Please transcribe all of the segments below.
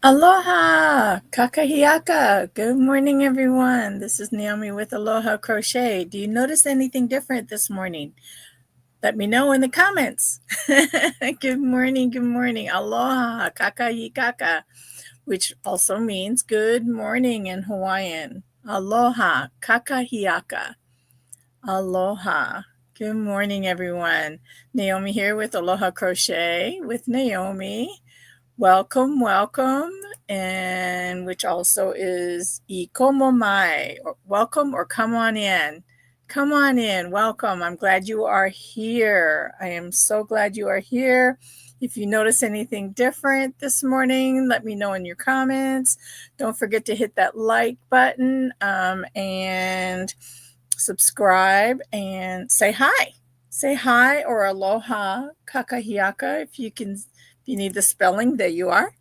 Aloha, kakahiaka. Good morning, everyone. This is Naomi with Aloha Crochet. Do you notice anything different this morning? Let me know in the comments. Good morning, good morning. Aloha, kakahikaka, which also means good morning in Hawaiian. Aloha, kakahiaka. Aloha. Good morning, everyone. Naomi here with Aloha Crochet with Naomi. Welcome, welcome, and which also is ikomo mai, or welcome or come on in. Come on in, welcome. I'm glad you are here. I am so glad you are here. If you notice anything different this morning, let me know in your comments. Don't forget to hit that like button and subscribe and say hi. Say hi or aloha kakahiaka if you need the spelling, there you are.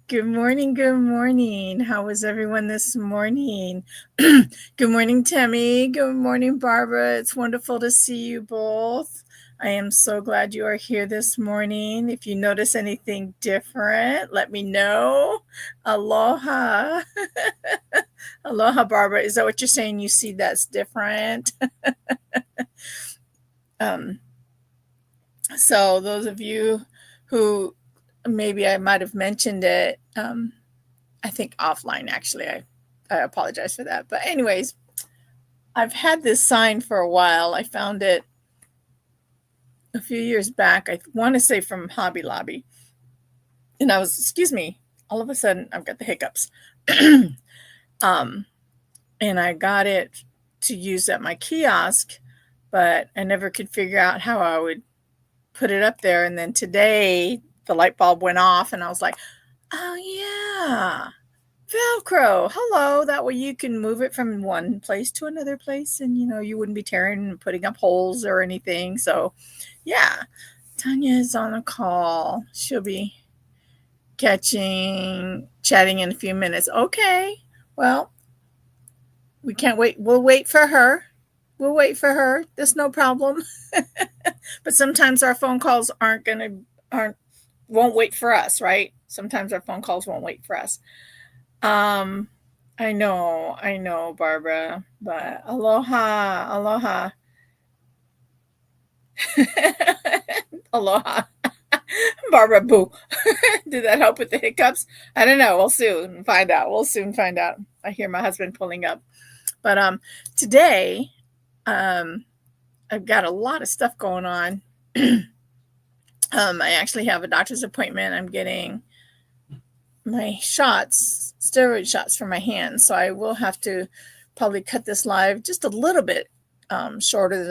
Good morning, good morning. How was everyone this morning? Good morning, Tammy. Good morning, Barbara. It's wonderful to see you both. I am so glad you are here this morning. If you notice anything different, let me know. Aloha. Aloha, Barbara. Is that what you're saying? You see that's different? So those of you who maybe I might have mentioned it, I think offline actually. I apologize for that. But anyways, I've had this sign for a while. I found it a few years back. I want to say from Hobby Lobby. And I was, excuse me, all of a sudden I've got the hiccups. And I got it to use at my kiosk, but I never could figure out how I would put it up there. And then today the light bulb went off and I was like, oh yeah, Velcro. Hello. That way you can move it from one place to another place and you wouldn't be tearing and putting up holes or anything. So yeah, Tanya is on a call. She'll be chatting in a few minutes. Okay. Well, we can't wait. We'll wait for her. We'll wait for her. That's no problem. But sometimes our phone calls won't wait for us, right? Sometimes our phone calls won't wait for us. I know, Barbara, but aloha, aloha. Aloha. Barbara, boo. Did that help with the hiccups? I don't know. We'll soon find out. We'll soon find out. I hear my husband pulling up. But today, I've got a lot of stuff going on. I actually have a doctor's appointment. I'm getting my steroid shots for my hands. So I will have to probably cut this live just a little bit shorter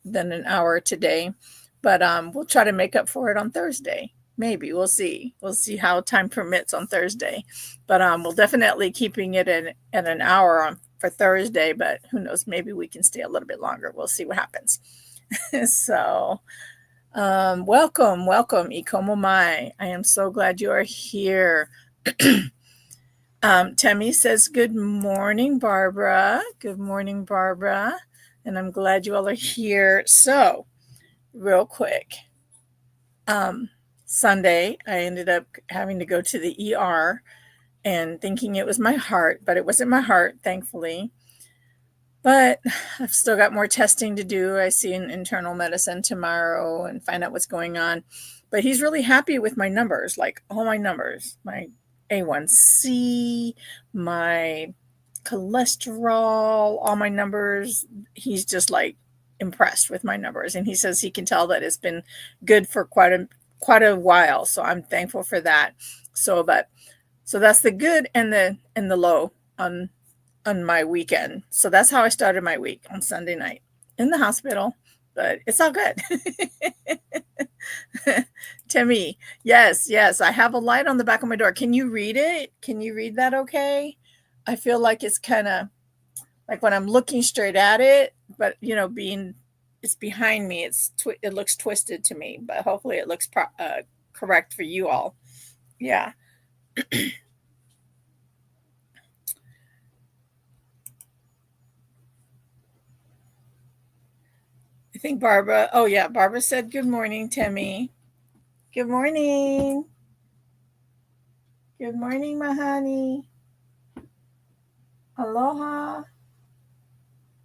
than an hour today. But we'll try to make up for it on Thursday. Maybe we'll see. We'll see how time permits on Thursday. But we'll definitely keeping it at an hour for Thursday. But who knows? Maybe we can stay a little bit longer. We'll see what happens. So welcome, ikomo mai. I am so glad you are here. Temmie says, good morning, Barbara. Good morning, Barbara. And I'm glad you all are here. So, real quick, Sunday, I ended up having to go to the ER and thinking it was my heart, but it wasn't my heart, thankfully. But I've still got more testing to do. I see an internal medicine tomorrow and find out what's going on. But he's really happy with my numbers, like all my numbers, my A1C, my cholesterol, all my numbers. He's just like impressed with my numbers. And he says he can tell that it's been good for quite a while. So I'm thankful for that. So that's the good and the low on my weekend. So that's how I started my week on Sunday night in the hospital, but it's all good. Timmy, yes, I have a light on the back of my door. Can you read it? Can you read that okay? I feel like it's kind of like when I'm looking straight at it, but it's behind me. It looks twisted to me, but hopefully it looks correct for you all. Yeah. I think Barbara. Oh yeah, Barbara said good morning, Timmy. Good morning. Good morning, my honey. Aloha.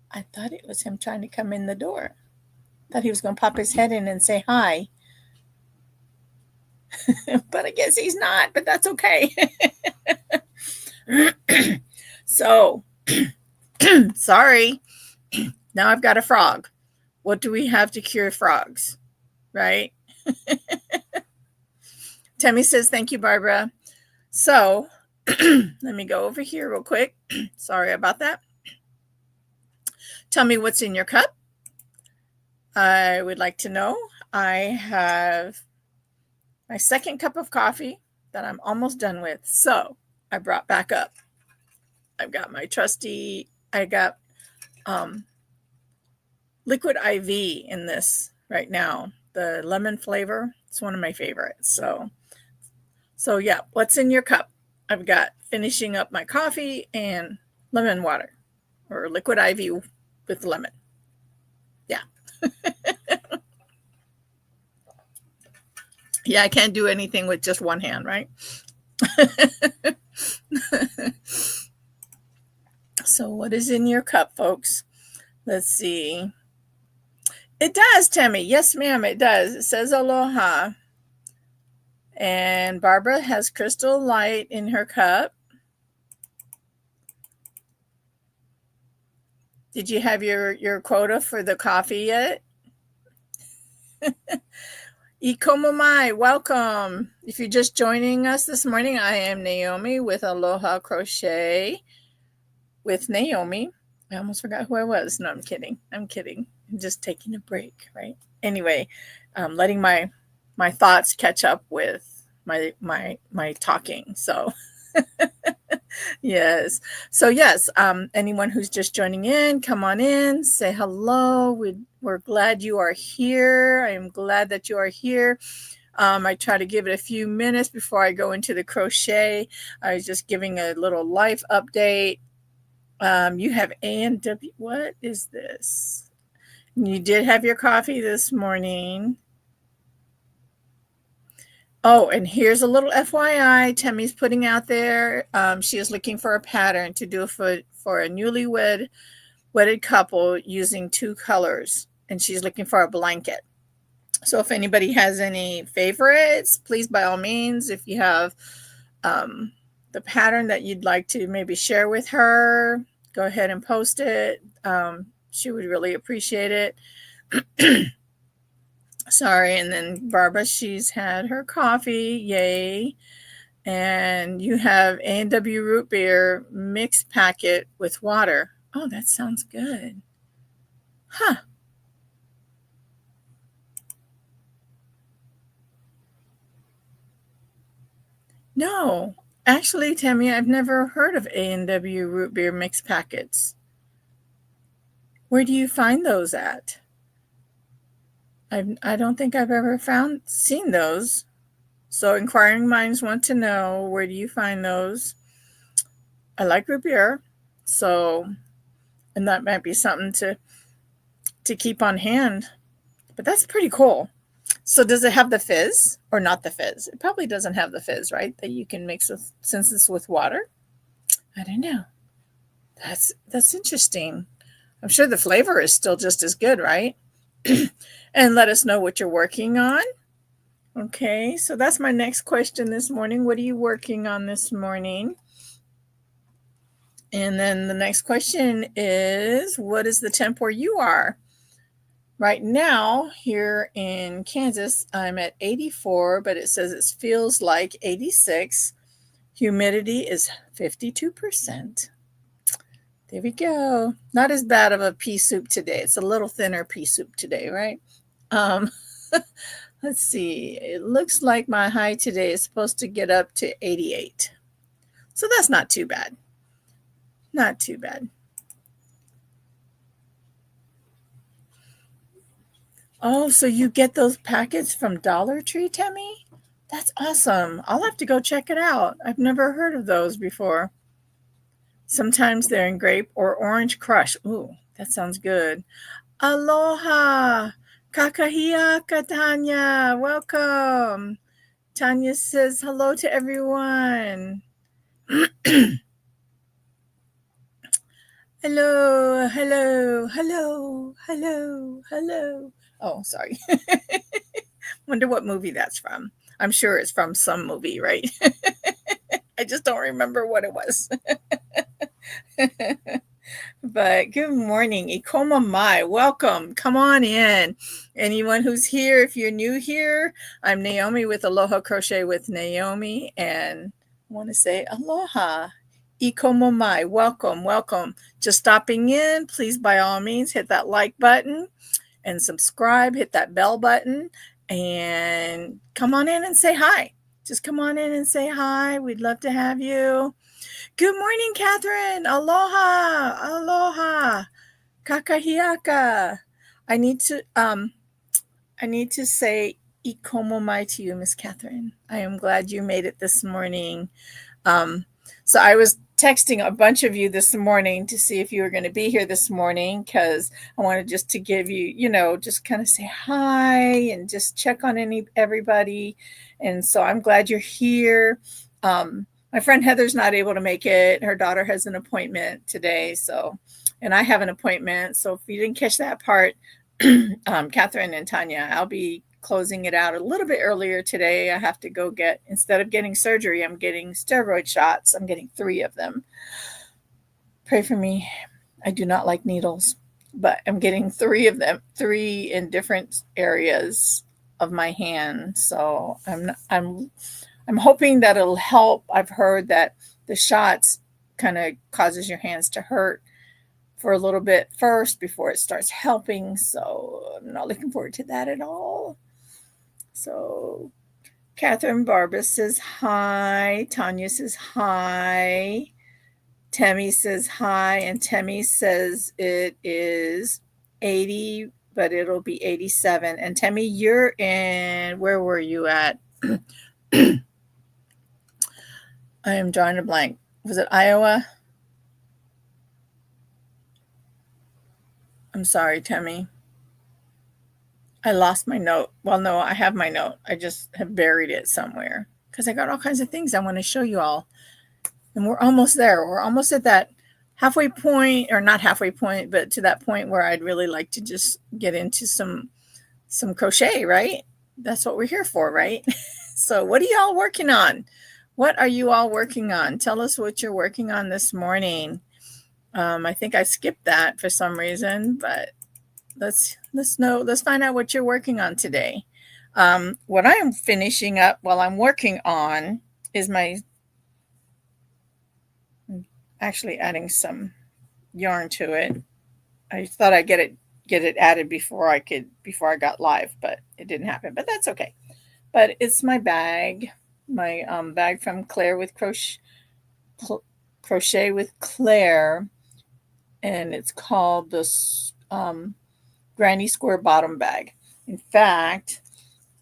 I thought it was him trying to come in the door. Thought he was going to pop his head in and say hi. But I guess he's not, but that's okay. So, sorry. Now I've got a frog. What do we have to cure frogs? Right? Tammy says, thank you, Barbara. So, let me go over here real quick. Sorry about that. Tell me what's in your cup. I would like to know. I have my second cup of coffee that I'm almost done with. So, I brought back up. I've got my trusty, I got liquid IV in this right now. The lemon flavor, it's one of my favorites. So yeah, what's in your cup? I've got finishing up my coffee and lemon water or liquid IV with lemon. Yeah. Yeah, I can't do anything with just one hand, right? So what is in your cup, folks? Let's see. It does, Tammy. Yes, ma'am, it does. It says aloha. And Barbara has Crystal Light in her cup. Did you have your quota for the coffee yet? Ikomomai, welcome. If you're just joining us this morning, I am Naomi with Aloha Crochet with Naomi. I almost forgot who I was. No, I'm kidding. I'm just taking a break, right? Anyway, letting my thoughts catch up with my talking. So yes. So yes, anyone who's just joining in, come on in, say hello. We're glad you are here. I am glad that you are here. I try to give it a few minutes before I go into the crochet. I was just giving a little life update. You have A&W. What is this? You did have your coffee this morning. Oh, and here's a little FYI. Tammy's putting out there. She is looking for a pattern to do for a newlywed wedded couple using 2 colors, and she's looking for a blanket. So if anybody has any favorites, please, by all means, if you have the pattern that you'd like to maybe share with her, go ahead and post it. She would really appreciate it. Sorry. And then Barbara, she's had her coffee. Yay. And you have A&W root beer mixed packet with water. Oh, that sounds good. Huh. No, actually, Tammy, I've never heard of A&W root beer mixed packets. Where do you find those at? I don't think I've ever seen those. So inquiring minds want to know, where do you find those? I like root beer, so, and that might be something to keep on hand. But that's pretty cool. So does it have the fizz or not the fizz? It probably doesn't have the fizz, right? That you can mix with, since it's with water. I don't know. That's interesting. I'm sure the flavor is still just as good, right? And let us know what you're working on. Okay, so that's my next question this morning. What are you working on this morning? And then the next question is, what is the temp where you are? Right now, here in Kansas, I'm at 84, but it says it feels like 86. Humidity is 52%. There we go. Not as bad of a pea soup today. It's a little thinner pea soup today, right? Let's see. It looks like my high today is supposed to get up to 88. So that's not too bad. Not too bad. Oh, so you get those packets from Dollar Tree, Tammy? That's awesome. I'll have to go check it out. I've never heard of those before. Sometimes they're in grape or orange crush. Ooh, that sounds good. Aloha. Kakahia Katanya. Welcome. Tanya says hello to everyone. Hello, hello, hello, hello, hello. Oh, sorry. Wonder what movie that's from. I'm sure it's from some movie, right? I just don't remember what it was. But good morning, Ikoma Mai. Welcome. Come on in. Anyone who's here, if you're new here, I'm Naomi with Aloha Crochet with Naomi, and I want to say aloha. Ikoma Mai. Welcome, welcome. Just stopping in, please by all means hit that like button and subscribe, hit that bell button, and come on in and say hi. Just come on in and say hi. We'd love to have you. Good morning, Catherine. Aloha. Aloha. Kakahiaka. I need to say ikomo mai to you, Miss Catherine. I am glad you made it this morning. Um, so I was texting a bunch of you this morning to see if you were going to be here this morning because I wanted just to give you, just kind of say hi and just check on everybody. And so I'm glad you're here. My friend Heather's not able to make it. Her daughter has an appointment today. And I have an appointment. So if you didn't catch that part, Catherine and Tanya, I'll be closing it out a little bit earlier today. I have to go instead of getting surgery, I'm getting steroid shots. I'm getting 3 of them. Pray for me. I do not like needles, but I'm getting 3 of them, 3 in different areas of my hand. So I'm hoping that it'll help. I've heard that the shots kind of causes your hands to hurt for a little bit first before it starts helping. So I'm not looking forward to that at all. So Catherine Barbara says hi. Tanya says hi. Temmie says hi. And Temmie says it is 80, but it'll be 87. And Temmie, you're in, where were you at? I am drawing a blank. Was it Iowa? I'm sorry, Temmie. I lost my note. Well, no, I have my note. I just have buried it somewhere because I got all kinds of things I want to show you all. And we're almost there. We're almost at that halfway point, or not halfway point, but to that point where I'd really like to just get into some crochet, right? That's what we're here for, right? So what are y'all working on? What are you all working on? Tell us what you're working on this morning. I think I skipped that for some reason, but let's find out what you're working on today. What I am finishing up while I'm working on is actually adding some yarn to it. I thought I'd get it added before I got live, but it didn't happen. But that's okay. But it's my bag, my bag from Claire with Crochet with Claire, and it's called this Granny Square Bottom Bag. In fact,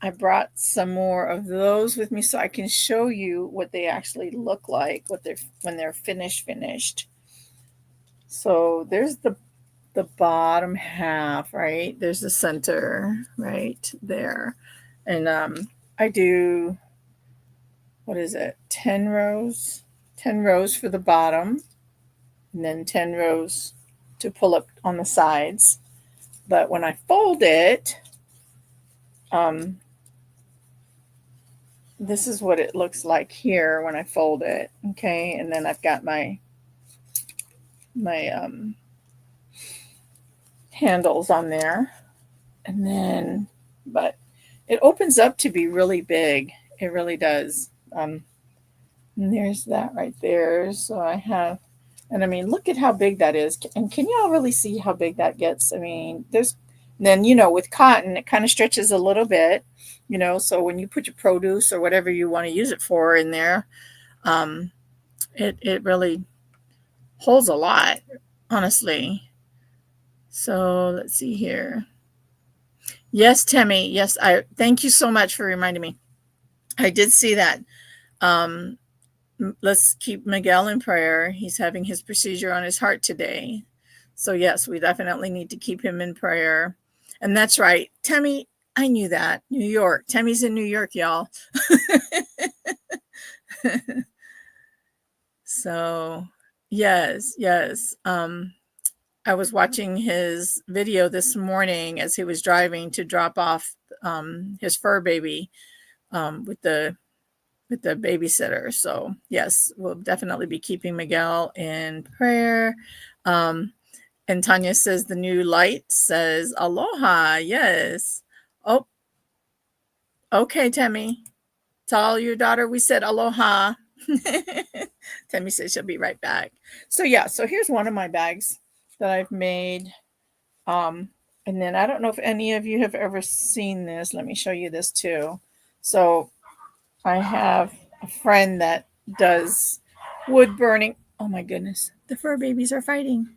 I brought some more of those with me so I can show you what they actually look like, when they're finished. So there's the bottom half, right? There's the center right there. And I do, what is it? 10 rows. 10 rows for the bottom, and then 10 rows to pull up on the sides. But when I fold it, this is what it looks like here when I fold it. Okay, and then I've got my handles on there, and then, but it opens up to be really big. It really does. And there's that right there. So I have, and I mean, look at how big that is. And can y'all really see how big that gets? I mean, then, with cotton, it kind of stretches a little bit, so when you put your produce or whatever you want to use it for in there, it really holds a lot, honestly. So let's see here. Yes, Temmie. Yes, I thank you so much for reminding me. I did see that. Let's keep Miguel in prayer. He's having his procedure on his heart today. So yes, we definitely need to keep him in prayer. And that's right. Temmie, I knew that. New York. Tammy's in New York, y'all. So, yes, yes. I was watching his video this morning as he was driving to drop off his fur baby with the babysitter. So, yes, we'll definitely be keeping Miguel in prayer. And Tanya says the new light says aloha. Yes. Oh, okay, Tammy. Tell your daughter we said aloha. Tammy says she'll be right back. So yeah, so here's one of my bags that I've made. And then I don't know if any of you have ever seen this. Let me show you this too. So I have a friend that does wood burning. Oh my goodness, the fur babies are fighting.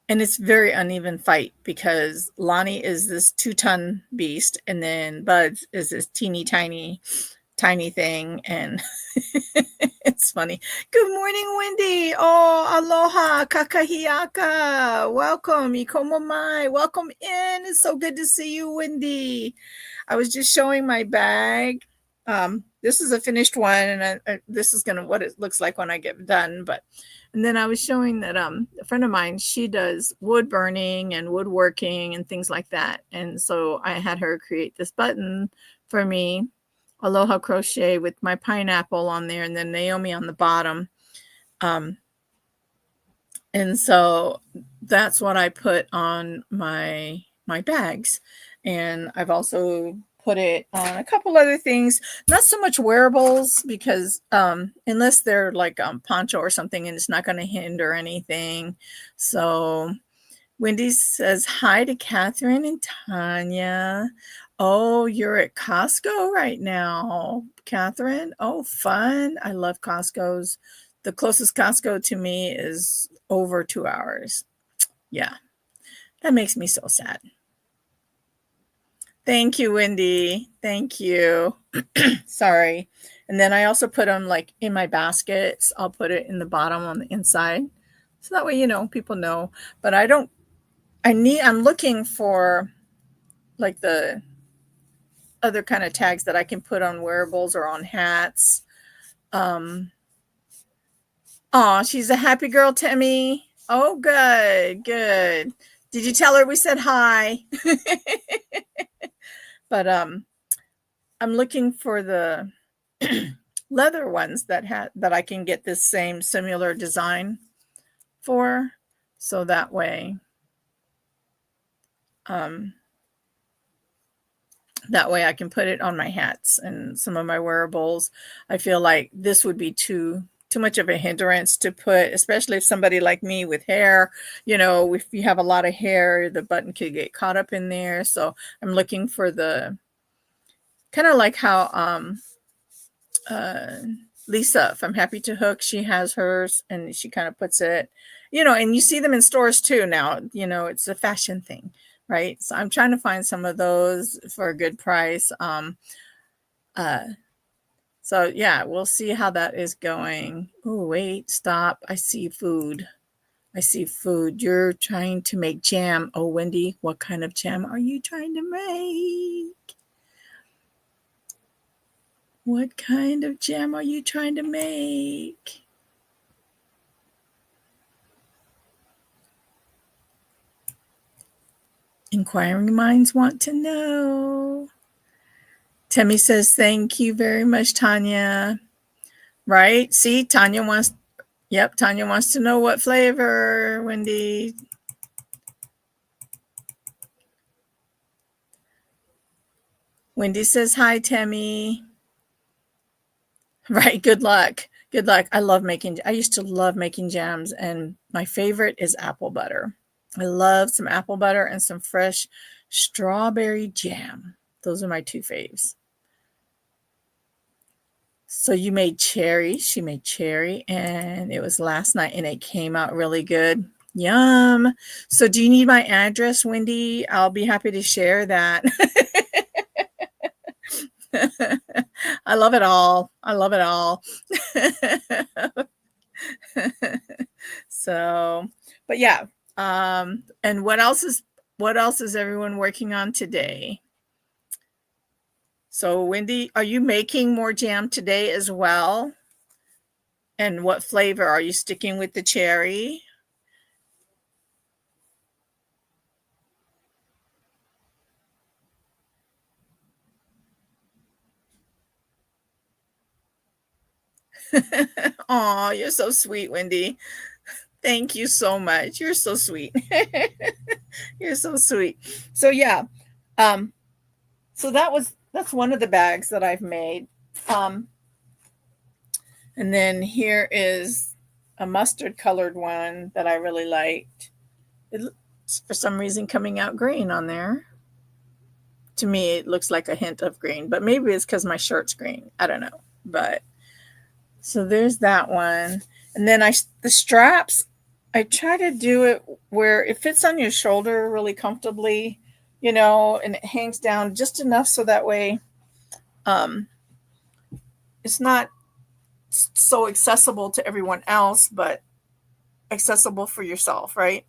And it's very uneven fight because Lonnie is this 2-ton beast, and then Buds is this teeny tiny thing, and it's funny. Good morning, Wendy. Oh, aloha, kakahiaka. Welcome, ikomo mai. Welcome in. It's so good to see you, Wendy. I was just showing my bag. This is a finished one, and this is gonna what it looks like when I get done. But and then I was showing that a friend of mine, she does wood burning and woodworking and things like that, and so I had her create this button for me, Aloha Crochet, with my pineapple on there, and then Naomi on the bottom. And so that's what I put on my bags. And I've also put it on a couple other things, not so much wearables, because unless they're like poncho or something, and it's not going to hinder anything. So Wendy says hi to Catherine and Tanya. Oh, you're at Costco right now, Catherine. Oh, fun. I love Costco's. The closest Costco to me is over 2 hours. Yeah, that makes me so sad. Thank you, Wendy. Thank you. Sorry. And then I also put them like in my baskets. I'll put it in the bottom on the inside. So that way, people know. But I'm looking for like the other kind of tags that I can put on wearables or on hats. Oh, she's a happy girl, Timmy. Oh, good, good. Did you tell her we said hi? But I'm looking for the leather ones that I can get this same similar design for, so that way I can put it on my hats and some of my wearables. I feel like this would be too much of a hindrance to put, especially if somebody like me with hair, if you have a lot of hair, the button could get caught up in there. So I'm looking for the kind of like how Lisa from Happy to Hook, she has hers and she kind of puts it, and you see them in stores too now, it's a fashion thing, right? So I'm trying to find some of those for a good price. So yeah, we'll see how that is going. Oh, wait, stop. I see food. You're trying to make jam. Oh, Wendy, what kind of jam are you trying to make? What kind of jam are you trying to make? Inquiring minds want to know. Timmy says, thank you very much, Tanya. Right? See, Tanya wants to know what flavor, Wendy. Wendy says, hi, Timmy. Right. Good luck. Good luck. I used to love making jams, and my favorite is apple butter. I love some apple butter and some fresh strawberry jam. Those are my two faves. So you made cherry. She made cherry, and it was last night, and it came out really good. Yum. So do you need my address, Wendy? I'll be happy to share that. I love it all. I love it all. So, but yeah. And what else is What else is everyone working on today? So Wendy, are you making more jam today as well? And what flavor? Are you sticking with the cherry? Aw, you're so sweet, Wendy. Thank you so much. You're so sweet. You're so sweet. So yeah, um, so that's one of the bags that I've made. Um, and then here is a mustard colored one that I really liked. It's for some reason coming out green on there. To me, it looks like a hint of green, but maybe it's because my shirt's green. I don't know. But so there's that one. And then the straps, I try to do it where it fits on your shoulder really comfortably, and it hangs down just enough so that way um, it's not so accessible to everyone else, but accessible for yourself, right?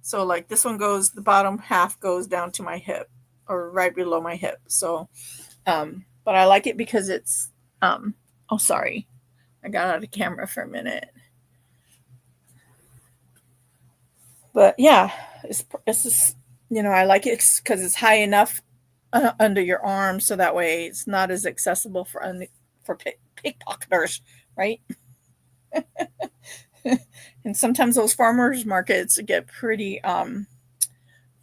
So like this one goes, the bottom half goes down to my hip or right below my hip. So, but I like it because it's, oh, sorry. I got out of camera for a minute. But yeah, it's just, I like it because it's high enough under your arm so that way it's not as accessible for pickpocketers, right? And sometimes those farmers markets get pretty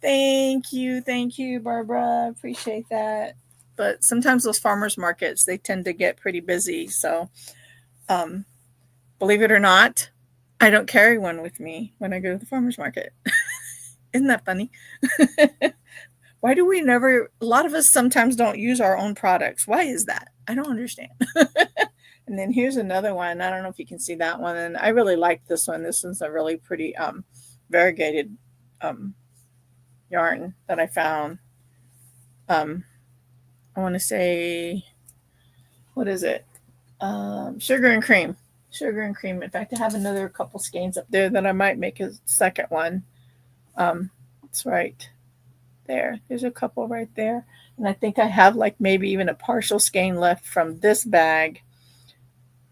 thank you, Barbara, appreciate that. But sometimes those farmers markets, they tend to get pretty busy. So um believe it or not, I don't carry one with me when I go to the farmers market. Isn't that funny? Why do we never, a lot of us sometimes don't use our own products? Why is that? I don't understand. And then here's another one. I don't know if you can see that one. And I really like this one. This one's a really pretty variegated um, yarn that I found. Um, I want to say, what is it? Sugar and cream. Sugar and cream. In fact, I have another couple skeins up there that I might make a second one. That's right there. There's a couple right there. And I think I have like maybe even a partial skein left from this bag.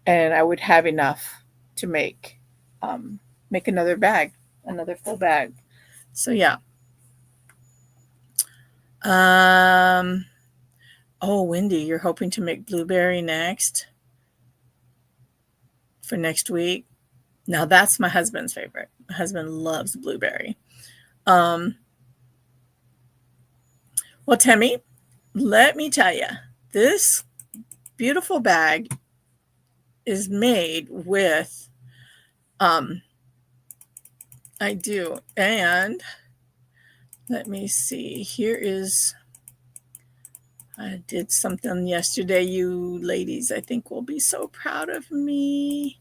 And I would have enough to make another bag, another full bag. So yeah. Um oh, Wendy, you're hoping to make blueberry next for next week. Now that's my husband's favorite. My husband loves blueberry. Um well, Temmie, let me tell you, this beautiful bag is made with I do. And let me see. Here is, I did something yesterday. You ladies, I think, will be so proud of me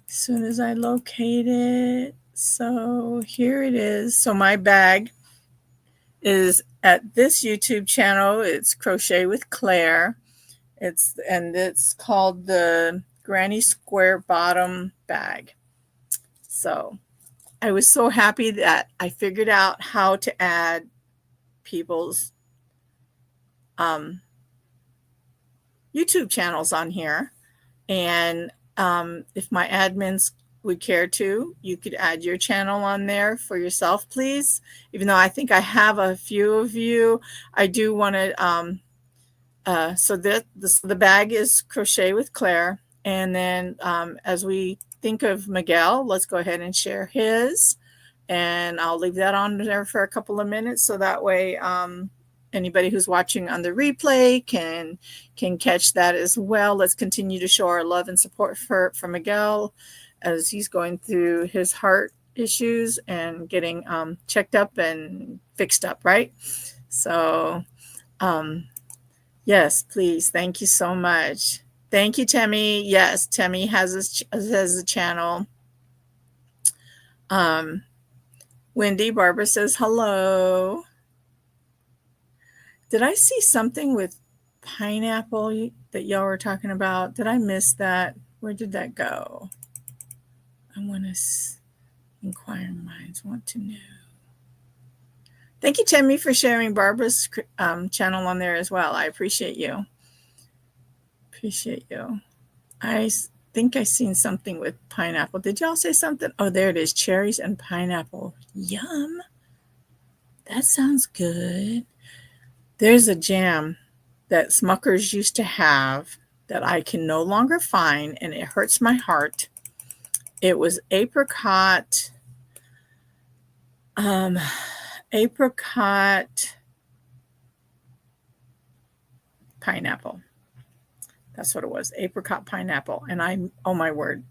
as soon as I locate it. So here it is. So my bag is at this YouTube channel. It's Crochet with Claire. It's called the Granny Square Bottom Bag. So I was so happy that I figured out how to add people's YouTube channels on here. And if my admins would care to, you could add your channel on there for yourself, please. Even though I think I have a few of you, I do want to. So the bag is Crochet with Claire. And then as we think of Miguel, let's go ahead and share his. And I'll leave that on there for a couple of minutes so that way anybody who's watching on the replay can catch that as well. Let's continue to show our love and support for Miguel as he's going through his heart issues and getting checked up and fixed up, right? So yes, please. Thank you so much. Thank you, Temmie. Yes, Temmie has a channel. Wendy, Barbara says hello. Did I see something with pineapple that y'all were talking about? Did I miss that? Where did that go? I want to inquire minds want to know. Thank you, Tammy, for sharing Barbara's channel on there as well. I appreciate you. Appreciate you. I think I seen something with pineapple. Did y'all say something? Oh, there it is. Cherries and pineapple. Yum. That sounds good. There's a jam that Smuckers used to have that I can no longer find, and it hurts my heart. It was apricot pineapple. That's what it was, apricot pineapple. And oh my word,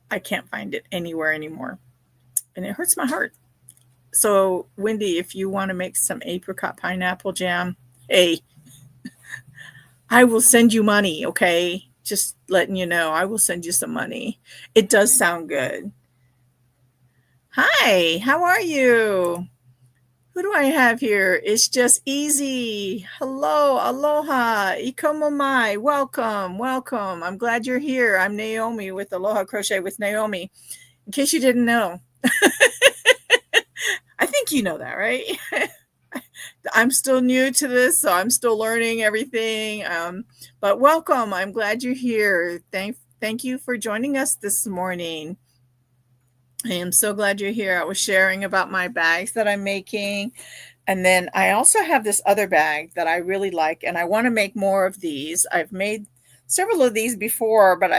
I can't find it anywhere anymore. And it hurts my heart. So, Wendy, if you want to make some apricot pineapple jam, hey, I will send you money, okay? Just letting you know, I will send you some money. It does sound good. Hi, how are you? Who do I have here? It's just easy. Hello, aloha, ikomomai. Welcome, welcome. I'm glad you're here. I'm Naomi with Aloha Crochet with Naomi. In case you didn't know, I think you know that, right? I'm still new to this, so I'm still learning everything. But welcome. I'm glad you're here. Thank you for joining us this morning. I am so glad you're here. I was sharing about my bags that I'm making. And then I also have this other bag that I really like, and I want to make more of these. I've made several of these before, but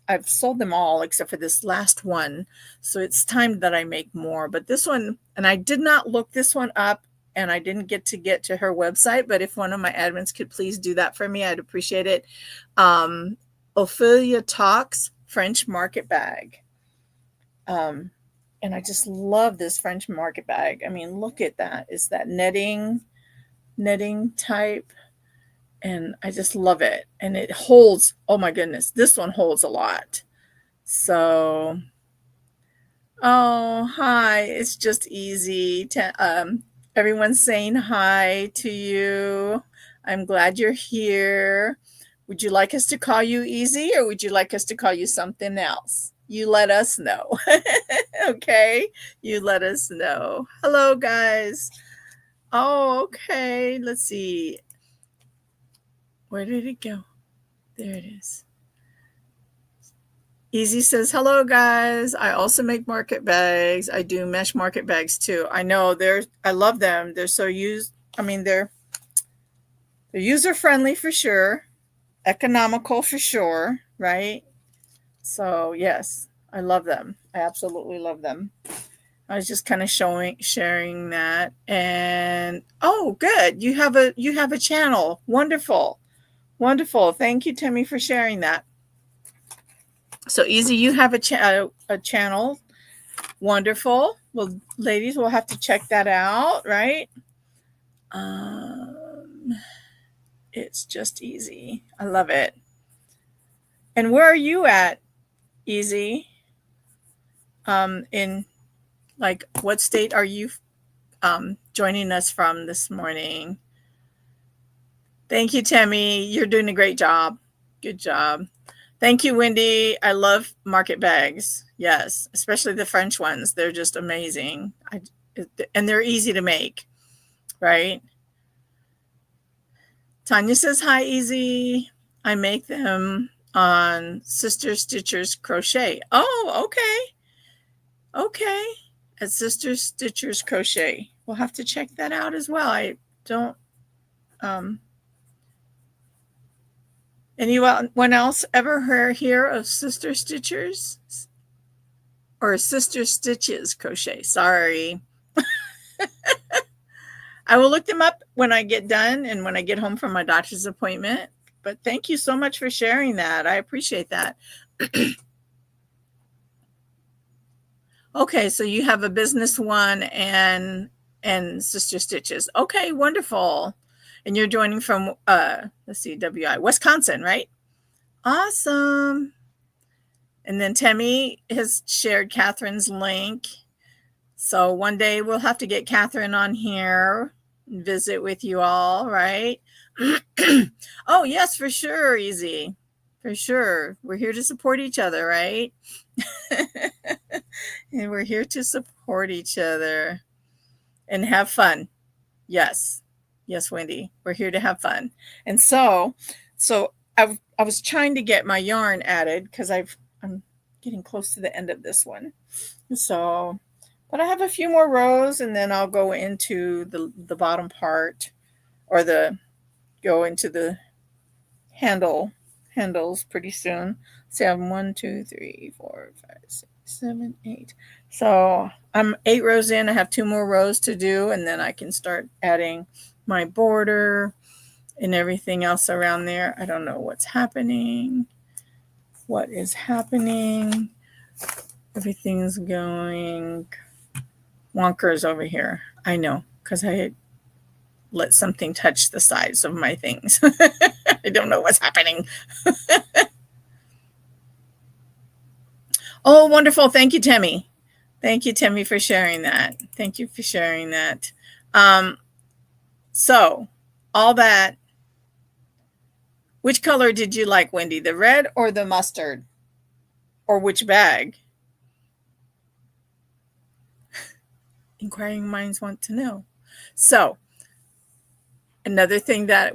I've sold them all except for this last one. So it's time that I make more. But this one, and I did not look this one up, and I didn't get to her website, but if one of my admins could please do that for me, I'd appreciate it. Ophelia Talks French Market Bag. And I just love this French market bag. I mean, look at that. It's that netting type. And I just love it. And it holds, oh my goodness, this one holds a lot. So, oh, hi. It's just easy. Everyone's saying hi to you. I'm glad you're here. Would you like us to call you Easy, or would you like us to call you something else? You let us know. Okay? You let us know. Hello, guys. Oh, okay. Let's see. Where did it go? There it is. Easy says, hello, guys. I also make market bags. I do mesh market bags too. I know I love them. They're so they're user friendly for sure. Economical for sure, right? So yes, I love them. I absolutely love them. I was just kind of sharing that. And oh, good. You have a channel. Wonderful. Wonderful. Thank you, Timmy, for sharing that. So Easy, you have a channel. Wonderful. Well, ladies, we'll have to check that out, right? It's just Easy. I love it. And where are you at, Easy? In like what state are you joining us from this morning? Thank you, Tammy. You're doing a great job. Good job. Thank you, Wendy. I love market bags. Yes, especially the French ones. They're just amazing. And they're easy to make, right? Tanya says, hi, Easy. I make them on Sister Stitcher's Crochet. Oh, okay. Okay. At Sister Stitcher's Crochet. We'll have to check that out as well. I don't anyone else ever hear of Sister Stitchers? Or Sister Stitches Crochet? Sorry. I will look them up when I get done and when I get home from my doctor's appointment. But thank you so much for sharing that. I appreciate that. Okay, so you have a business one and Sister Stitches. Okay, wonderful. And you're joining from let's see, Wisconsin, right? Awesome. And then Tammy has shared Catherine's link. So one day we'll have to get Catherine on here and visit with you all, right? Oh, yes, for sure, Easy. For sure. We're here to support each other, right? And we're here to support each other and have fun. Yes. Yes, Wendy. We're here to have fun. And so I was trying to get my yarn added because I'm getting close to the end of this one. So, but I have a few more rows and then I'll go into the bottom part or go into the handles pretty soon. So I have 1, 2, 3, 4, 5, 6, 7, 8. So I'm 8 rows in. I have 2 more rows to do, and then I can start adding my border and everything else around there. I don't know what's happening. What is happening? Everything's going wonkers over here. I know, because I let something touch the sides of my things. I don't know what's happening. Oh, wonderful. Thank you, Tammy. Thank you, Tammy, for sharing that. Thank you for sharing that. So all that, which color did you like, Wendy? The red or the mustard? Or which bag? Inquiring minds want to know. So another thing that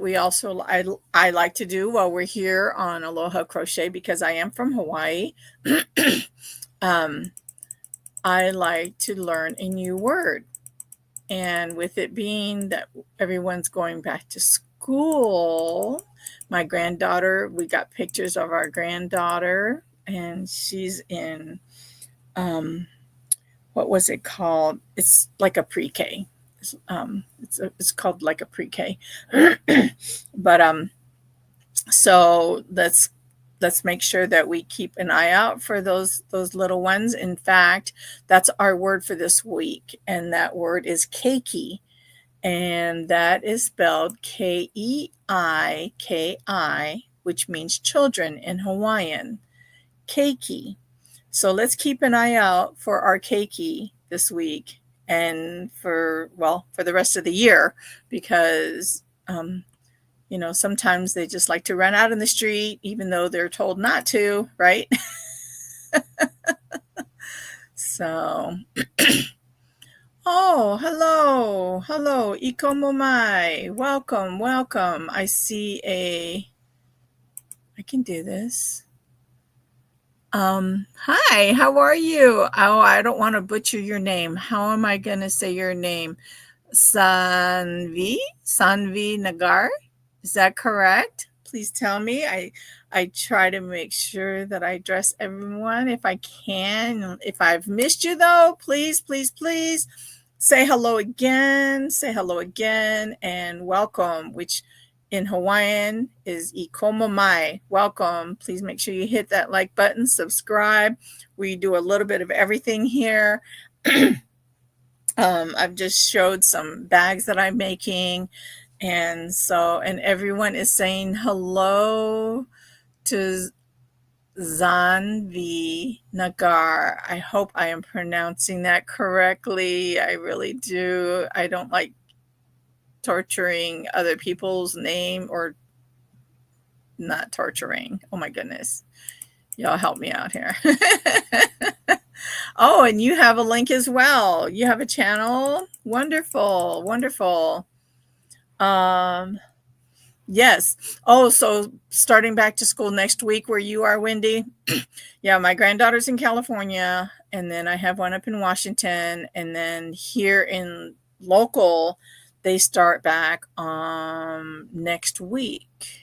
I like to do while we're here on Aloha Crochet, because I am from Hawaii, I like to learn a new word. And with it being that everyone's going back to school, my granddaughter, we got pictures of our granddaughter, and she's in, what was it called? It's like a pre-K. It's called like a pre-K. But so let's make sure that we keep an eye out for those little ones. In fact, that's our word for this week, and that word is keiki, and that is spelled Keiki, which means children in Hawaiian. Keiki. So let's keep an eye out for our keiki this week and for the rest of the year, because sometimes they just like to run out in the street, even though they're told not to, right? So, oh, hello, Ikomomai. Welcome. I can do this. Hi, how are you? Oh, I don't want to butcher your name. How am I going to say your name? Sanvi Nagar? Is that correct? Please tell me. I try to make sure that I address everyone if I can. If I've missed you, though, please say hello again. Say hello again and welcome, which in Hawaiian is ikoma mai. Welcome. Please make sure you hit that like button, subscribe. We do a little bit of everything here. I've just showed some bags that I'm making. And everyone is saying hello to Zanvi Nagar. I hope I am pronouncing that correctly. I really do. I don't like torturing other people's name, or not torturing. Oh my goodness. Y'all help me out here. Oh, and you have a link as well. You have a channel. Wonderful. Yes. Oh, so starting back to school next week where you are, Wendy. Yeah, my granddaughter's in California, and then I have one up in Washington, and then here in local, they start back next week.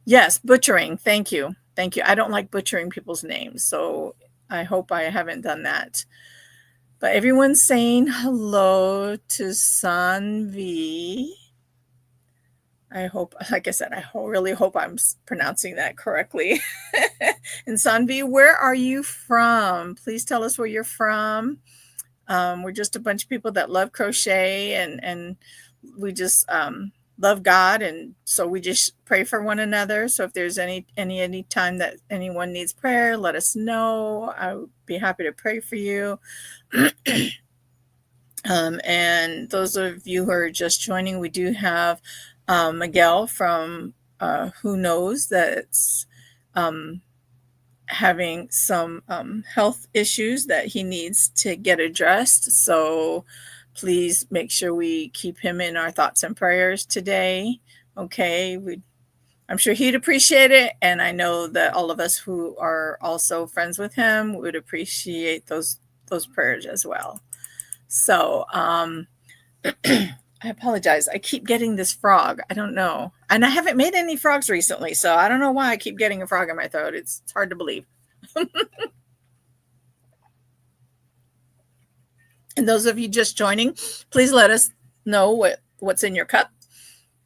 Yes, butchering. Thank you. I don't like butchering people's names, so I hope I haven't done that. But everyone's saying hello to Sanvi. I hope, like I said, I really hope I'm pronouncing that correctly. And Sanvi, where are you from? Please tell us where you're from. We're just a bunch of people that love crochet, and we just love God, and so we just pray for one another. So if there's any time that anyone needs prayer, let us know. I would be happy to pray for you. And those of you who are just joining, we do have Miguel from Who Knows, that's having some health issues that he needs to get addressed. So please make sure we keep him in our thoughts and prayers today. Okay, I'm sure he'd appreciate it, and I know that all of us who are also friends with him would appreciate those prayers as well. So I apologize. I keep getting this frog. I don't know. And I haven't made any frogs recently, so I don't know why I keep getting a frog in my throat. It's hard to believe. And those of you just joining, please let us know what's in your cup.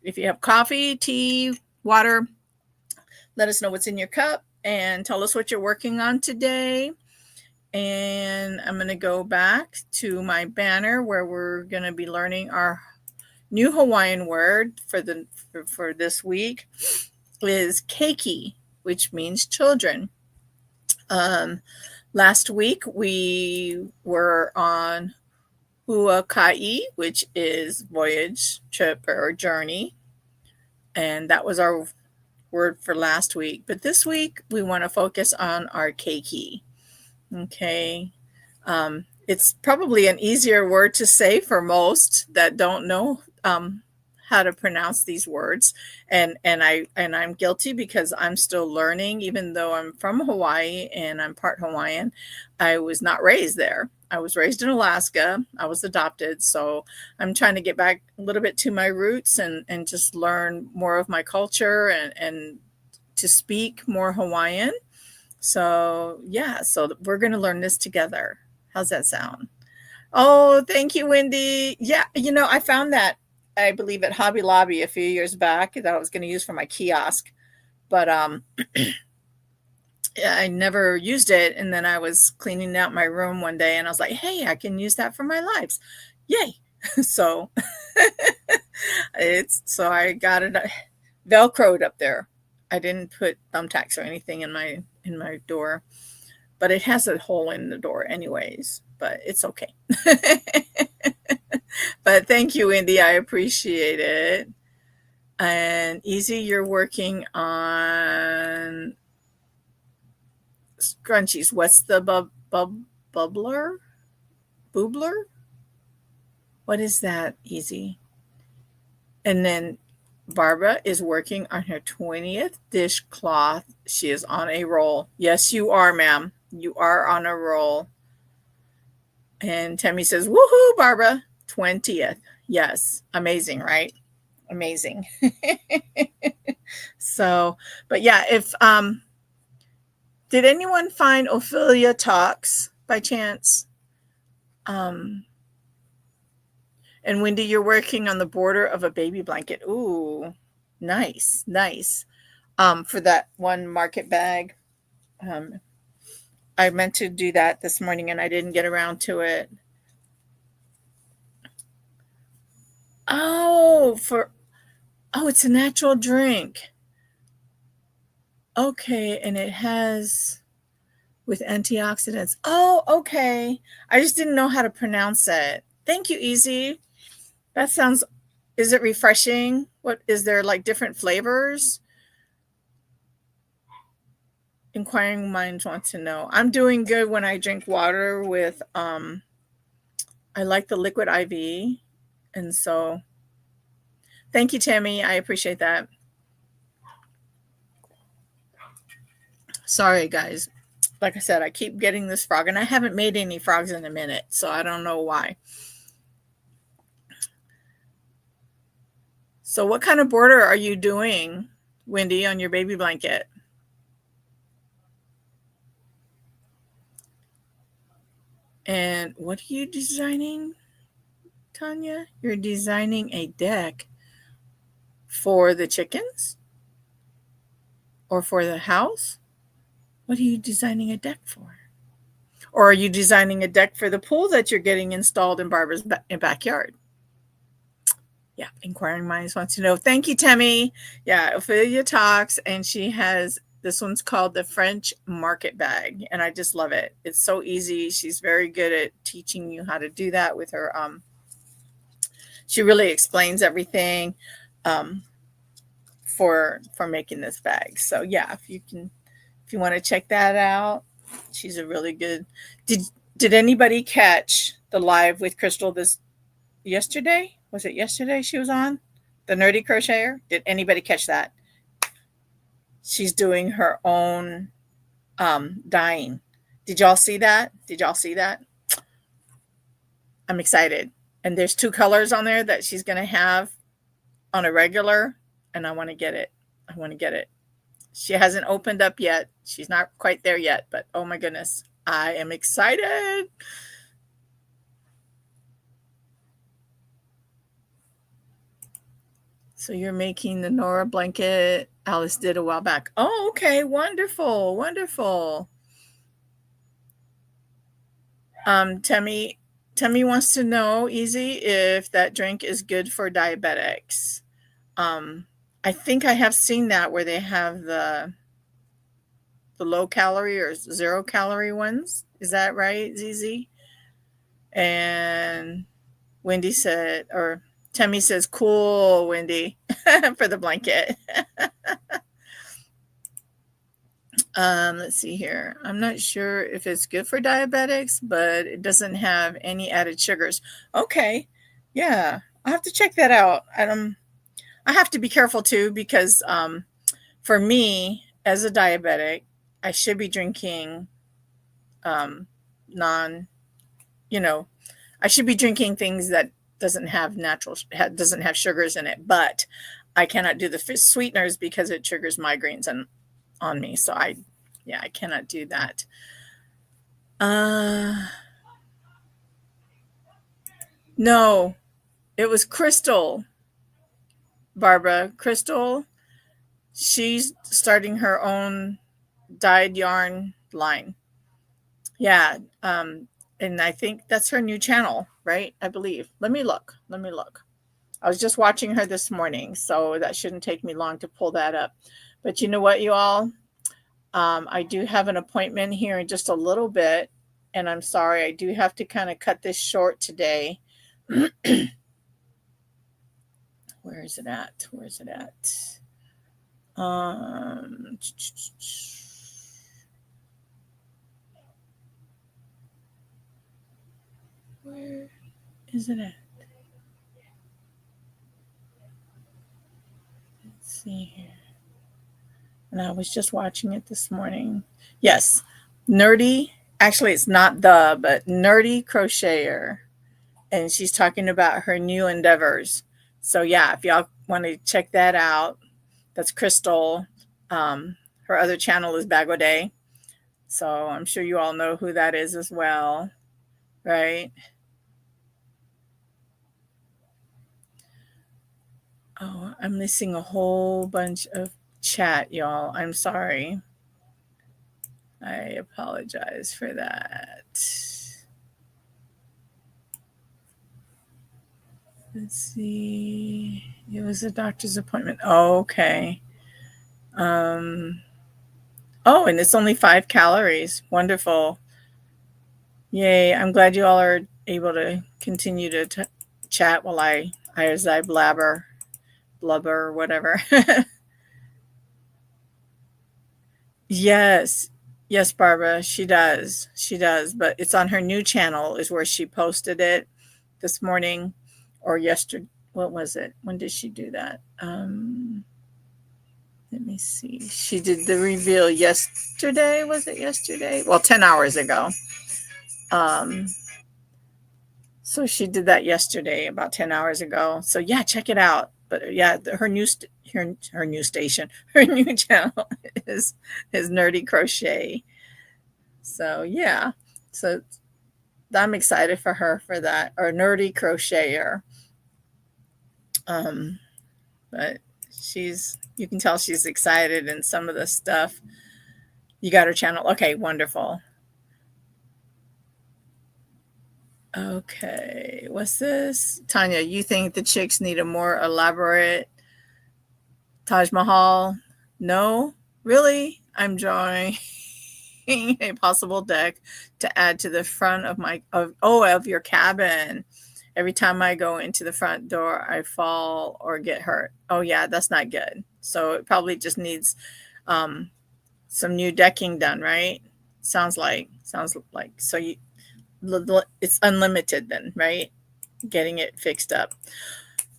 If you have coffee, tea, water, let us know what's in your cup and tell us what you're working on today. And I'm going to go back to my banner where we're going to be learning our new Hawaiian word for this week is keiki, which means children. Last week we were on huakai, which is voyage, trip, or journey. And that was our word for last week. But this week we want to focus on our keiki. Okay. It's probably an easier word to say for most that don't know how to pronounce these words, and I'm guilty because I'm still learning. Even though I'm from Hawaii and I'm part Hawaiian, I was not raised there. I was raised in Alaska. I was adopted, so I'm trying to get back a little bit to my roots and just learn more of my culture and to speak more Hawaiian. So yeah, so we're going to learn this together. How's that sound? Oh, thank you, Wendy. Yeah, I found that, I believe, at Hobby Lobby a few years back that I was going to use for my kiosk, but I never used it. And then I was cleaning out my room one day and I was like, hey, I can use that for my lives. Yay. So so I got it Velcroed up there. I didn't put thumbtacks or anything in my door, but it has a hole in the door anyways, but it's okay. But thank you, Wendy. I appreciate it. And Easy, you're working on scrunchies. What's the bubbler? Boobler? What is that, Easy? And then Barbara is working on her 20th dishcloth. She is on a roll. Yes, you are, ma'am. You are on a roll. And Tammy says, woohoo, Barbara, 20th. Yes, amazing, right? Amazing. So, but yeah, if did anyone find Ophelia Talks by chance? And Wendy, you're working on the border of a baby blanket. Ooh, nice. For that one market bag. I meant to do that this morning and I didn't get around to it. Oh, it's a natural drink. Okay, and it has with antioxidants. Oh, okay. I just didn't know how to pronounce it. Thank you, Easy. That sounds, is it refreshing? What is there, like different flavors? Inquiring minds want to know. I'm doing good when I drink water with I like the liquid IV. And so thank you, Tammy. I appreciate that. Sorry, guys. Like I said, I keep getting this frog and I haven't made any frogs in a minute, so I don't know why. So what kind of border are you doing, Wendy, on your baby blanket? And what are you designing, Tanya? You're designing a deck for the chickens? Or for the house? What are you designing a deck for? Or are you designing a deck for the pool that you're getting installed in Barbara's backyard? Yeah, Inquiring Minds wants to know. Thank you, Tammy. Yeah, Ophelia Talks, and she has, this one's called the French Market Bag, and I just love it. It's so easy. She's very good at teaching you how to do that with her. She really explains everything for making this bag. So yeah, if you want to check that out, she's a really good. Did anybody catch the live with Crystal this yesterday? Was it yesterday she was on? The Nerdy Crocheter? Did anybody catch that? She's doing her own dyeing. Did y'all see that? Did y'all see that? I'm excited. And there's 2 colors on there that she's going to have on a regular, and I want to get it. I want to get it. She hasn't opened up yet. She's not quite there yet, but oh my goodness, I am excited. So you're making the Nora blanket Alice did a while back. Oh, okay. Wonderful. Wonderful. Temmie wants to know, Easy, if that drink is good for diabetics. I think I have seen that where they have the low calorie or 0 calorie ones. Is that right, ZZ? And Wendy said, or Temmie says, cool, Wendy, for the blanket. Let's see here. I'm not sure if it's good for diabetics, but it doesn't have any added sugars. Okay. Yeah. I'll have to check that out. I have to be careful too, because for me, as a diabetic, I should be drinking I should be drinking things that doesn't have sugars in it, but I cannot do the sweeteners because it triggers migraines on me. So I cannot do that. No, it was Crystal, Barbara. Crystal, she's starting her own dyed yarn line. Yeah. And I think that's her new channel, right? I believe. Let me look. I was just watching her this morning, so that shouldn't take me long to pull that up. But you know what, you all? I do have an appointment here in just a little bit, and I'm sorry, I do have to kind of cut this short today. Where is it at? Where is it at? Let's see here. And I was just watching it this morning. Yes, Nerdy. Actually, it's not but Nerdy Crocheter. And she's talking about her new endeavors. So yeah, if y'all want to check that out, that's Crystal. Her other channel is Bag O Day. So I'm sure you all know who that is as well, right? Oh, I'm missing a whole bunch of chat, y'all. I'm sorry. I apologize for that. Let's see. It was a doctor's appointment. Oh, okay. Oh, and it's only 5 calories. Wonderful. Yay. I'm glad you all are able to continue to chat while as I blubber, whatever. Yes. Yes, Barbara, she does. She does. But it's on her new channel is where she posted it this morning or yesterday. What was it? When did she do that? Let me see. She did the reveal yesterday. Was it yesterday? Well, 10 hours ago. So she did that yesterday, about 10 hours ago. So yeah, check it out. But yeah, her new station, her new channel is Nerdy Crochet. So yeah, so I'm excited for her for that, or Nerdy Crocheter. But you can tell she's excited, and some of the stuff. You got her channel. Okay, wonderful. Okay, what's this? Tanya, you think the chicks need a more elaborate Taj Mahal? No? Really? I'm drawing a possible deck to add to the front of your cabin. Every time I go into the front door, I fall or get hurt. Oh yeah, that's not good. So it probably just needs some new decking done, right? Sounds like. So it's unlimited then, right? getting it fixed up.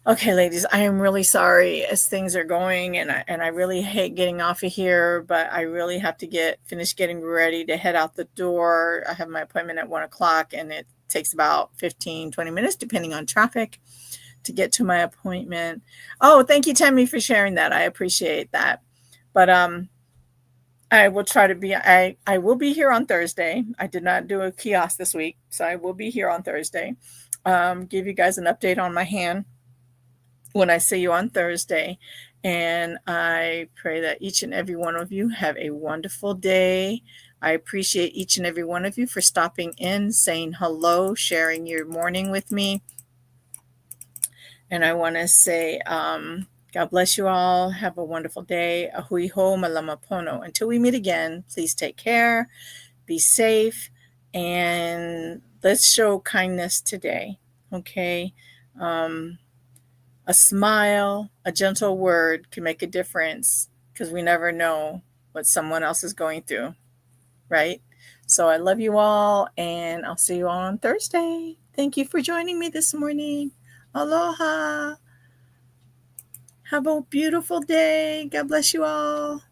Okay, ladies, I am really sorry as things are going, and I really hate getting off of here, but I really have to finish getting ready to head out the door. I have my appointment at 1 o'clock, and it takes about 15-20 minutes, depending on traffic, to get to my appointment. Oh, thank you, Tammy, for sharing that. I appreciate that. But I will try to be. I will be here on Thursday. I did not do a kiosk this week, so I will be here on Thursday. Give you guys an update on my hand when I see you on Thursday. And I pray that each and every one of you have a wonderful day. I appreciate each and every one of you for stopping in, saying hello, sharing your morning with me. And I want to say, God bless you all. Have a wonderful day. Ahui ho malama pono. Until we meet again, please take care, be safe, and let's show kindness today. Okay. A smile, a gentle word can make a difference because we never know what someone else is going through, right? So I love you all, and I'll see you all on Thursday. Thank you for joining me this morning. Aloha. Have a beautiful day. God bless you all.